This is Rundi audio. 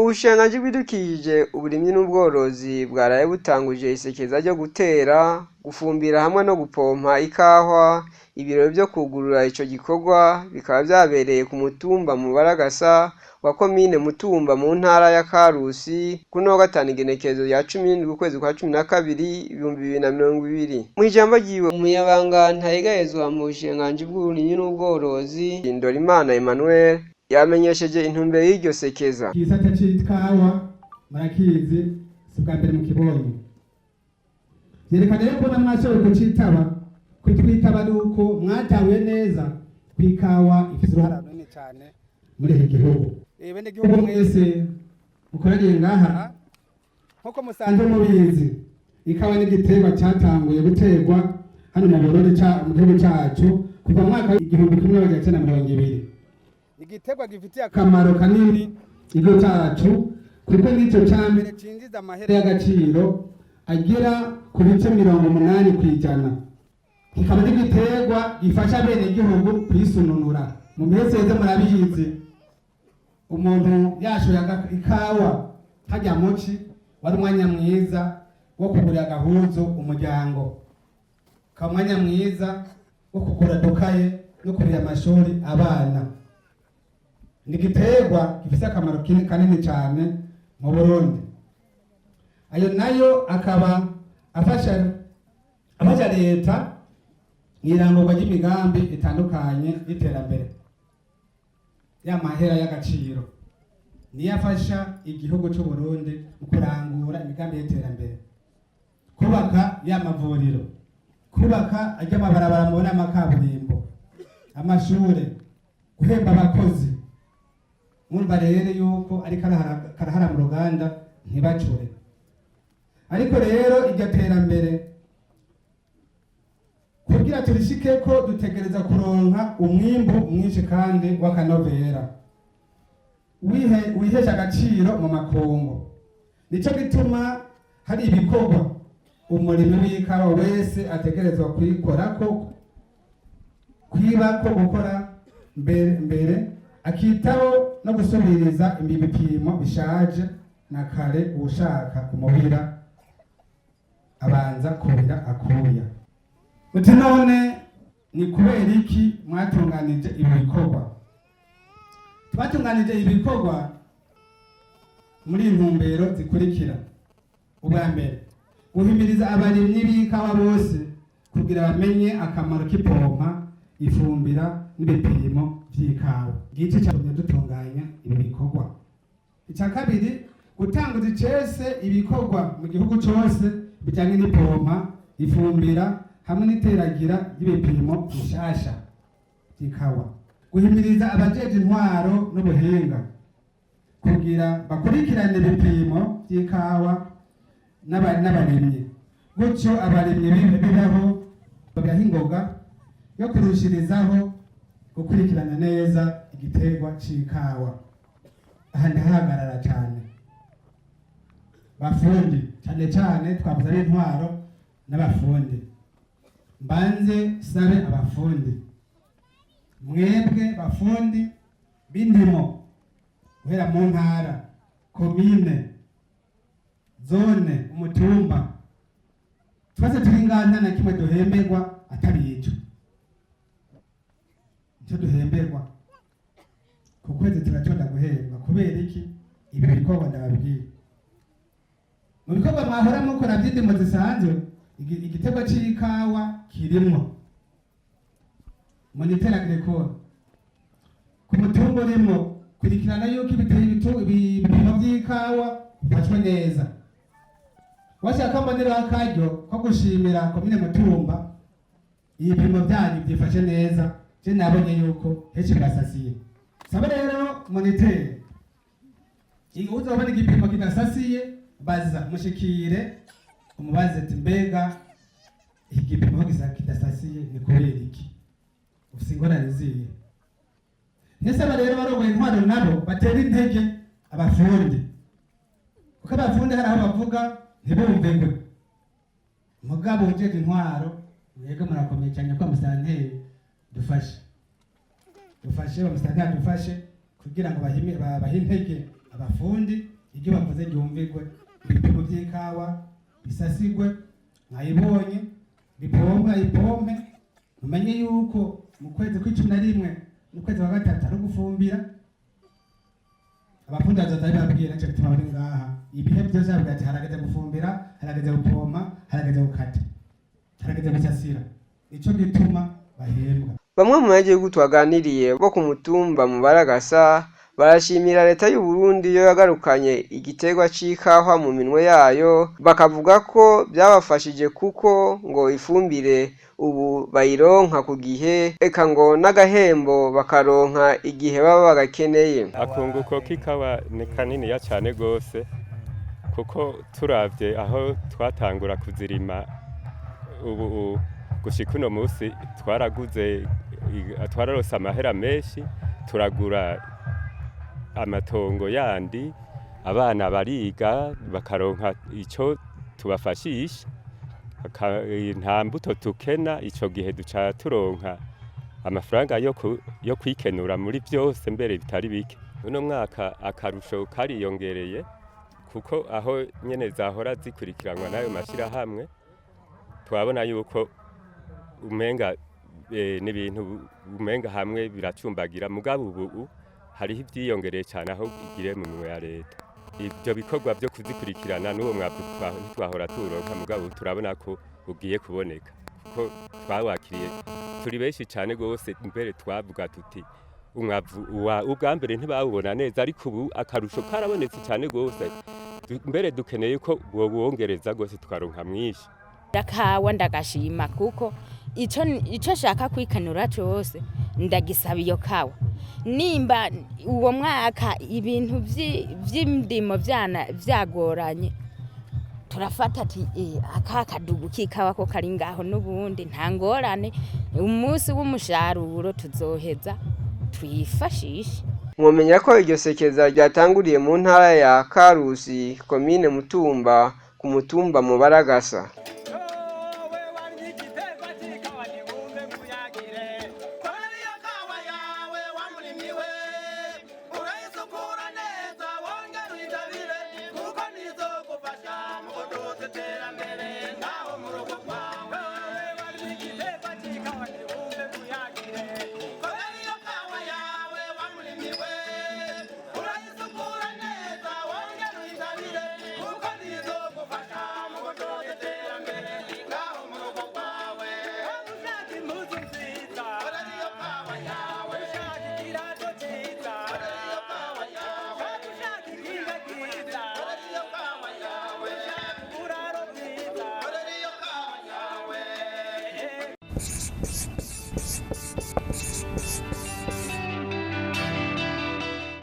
Ubushikiranganji bw'ibidukikije, uburimyi n'ubworozi bwaraye butanguje isekeza ryo gutera, gufumbira hamwe no gupompa ikawa. Ibirori vyo kugurura ico gikorwa bikaba vyabereye ku mutumba mu Baragasa wa komine Mutumba mu ntara ya Karusi kuno wa gatanu igenekerezo rya 17 ukwezi kwa 12 2020. Mw'ijambo ryiwe umunyabanga ntayegayezwa mu bushikiranganji bw'uburimyi n'ubworozi Ndorimana Emmanuel yamenyesheje intumbero y'iryo sekeza. Igisata c'ikawa murakizi si bwa mbere mu kibonye. Yerekana rero ko namwashoboye kucitaba, kutwitaba nuko mwatawe neza kw'ikawa ifise uruhara runini cyane muri iki gihugu. Bene gihugu mwese mukoraniye ngaha, nkuko musanzwe mubizi, ikawa n'igiterwa cyatanguye guterwa hano mu Burundi mu gihugu cyacu kuva mu mwaka w'igihumbi kimwe magana cyenda mirongo ibiri. Igiterwa gifitiye akamaro kanini igihugu cyacu kuko nicyo cyambere cinjiza amahera y'agaciro agera ku bice 80%. Kikaba n'igiterwa gifasha bene igihugu kwisununura. Mu meseze murabizi umuntu yashoye ikawa hajya muci wari umwanya mwiza wo kugura agahuzo umuryango, ka mwanya mwiza wo kugura dukaye no kurira amashuri abana. N'igiterwa gifise akamaro kanini cyane mu Burundi. Ayo nayo akaba afasha leta mw'irangurwa ry'imigambi itandukanye y'iterambere y'amahera y'agaciro. Niyo afasha igihugu cy'u Burundi mu kurangura imigambi y'iterambere, kubaka y'amavuriro, kubaka ajy'amabarabara mubona amakaburimbo, amashure, guhemba abakozi. Murumva rero yuko ari karahara mu ruganda ntibacure. Ariko rero iryo terambere kugira turishike ko dutegereza kuronka umwimbu mwinshi kandi w'akanovera wihesha agaciro mu makungu. Nico gituma hari ibikorwa umurimi w'ikawa wese ategerezwa kwikorako, kwibako, gukora mbere akitaho no gusubiriza ibipimo bishaje na kare ushaka kumuhira abanza kubira akuya. Muti none ni kubera iki mwatunganije ibi bikorwa? Twatunganije ibikorwa muri intumbero zikurikira. Ubwa mbere, guhimiriza abarimyi b'ikawa bose kugira bamenye akamaro k'ipompa, ifumbira n'ibipimo vy'ikawa. Gice cyatumye dutunganya ibi bikorwa. Icya kabiri, gutanguza icese ibikorwa mu gihugu cyose bijyanye n'ipompa, ifumbira hamwe n'iteragira ry'ibipimo bishasha by'ikawa. Guhimiriza abajeje intwaro n'ubuhinga kugira bakurikirane ibipimo by'ikawa n'abarimyi, gutyo abarimyi bibaho bagahingoga yo kurushirizaho gukurikirana neza igiterwa c'ikawa. Aha ndahagarara cyane bafundi, cyane twavuze ari intwaro n'abafundi. Mbanze sabe abafundi, mwebwe bafundi b'indimo guhera mu ntara, komine, zone, umutumba, twese turi ngana na kimwe duhemberwa atari ico. Icyo duhemberwa ku kwezi turatonda guhembwa. Kubera iki? Ibi bikorwa ndababwiye. Mu bikorwa mwahora mukora by'indimo zisanzwe, igiterwa c'ikawa kirimwo. Moniteur agricole ku mutumba urimo kurikirana yuko ibipimo by'ikawa bifashwe neza. Washaka mbonera akaryo ko gushimira komine Mutumba ibipimo byanyu byifashe neza. Je nabonye yuko henshi birasasiye. Saba rero moniteur, uzobona igipimo kidasasiye baza mushikire umubaze ati mbega igipimo kidasasiye ni kubera iki? Ufise ingorane ziye. Nesaba rero barongoye intwaro nabo batera intege abafundi, kuko abafundi hari aho bavuga ntibumve ngo mugabo ujeje intwaro mwebwe murakomeye cyane kwa musanteri dufashe bamusanteri dufashe kugira ngo bahintege abafundi iryo bavuze ryumvirwe, ibipimo vy'ikawa bisasigwe, mwayibonye, ipompe, mumenye yuko mu kwezi kw'icumi n'ukwezi wa gatatu ari gufumbira. Abafundi bazotari babwira nico gituma bari ngaha, ibihe vyose bavuga ati harageze gufumbira, harageze gupompa, harageze gukata, harageze gusasira, nico gituma bahembwa. Bamwe mu banyagihugu twaganiriye bo ku mutumba mu Baragasa barashimira leta y'u Burundi yo yagarukanye igiterwa c'ikawa mu minwe yayo, bakavuga ko byabafashije kuko ngo ifumbire ubu bayironka ku gihe, eka ngo n'agahembo bakaronka igihe baba bagakeneye. Akunguko k'ikawa ni kaniniya cyane gose, kuko turavye aho twatangura kuzirima ubu gushika uno musi twararose amahera menshi, turagura amatongo yandi, abana bariga bakaronka ico tubafashisha, nta mbuto tukena, ico gihe duca turonka amafaranga yo kwikenura muri byose mbere bitari bike. Uno mwaka akarusho kariyongereye, kuko aho nyene zahora zikurikiranwa n'ayo mashirahamwe twabona yuko umenga n'ibintu umenga hamwe biracumbagira, mugabo ubu hariho ivyiyongereye cyane aho igire mu minwe ya leta. Ibyo bikorwa byo kuzikurikirana n'uwo mwavu ntitwahora turonka, mugabo turabona ko ugiye kuboneka, kuko twawakiriye turi benshi cyane gose. Mbere twavuga tuti umwavu ubwa mbere ntibawubona neza, ariko ubu akarusho karabonetse cyane gose, mbere dukeneye ko bwongereza gose tukaronka mwinshi. Ndakawa ndagashima kuko ico shaka kwikanura cyose ndagisaba iyo kawa. Nimba uwo mwaka ibintu vy'indimo vyagoranye, turafata ati akakadugu k'ikawa ko kari ngaho n'ubundi nta ngorane, umunsi w'umusharuro tuzoheza twifashishe. Mwomenya ko iryo sekeza ryatanguriye mu ntara ya Karusi, komine Mutumba, ku mutumba mu Baragasa.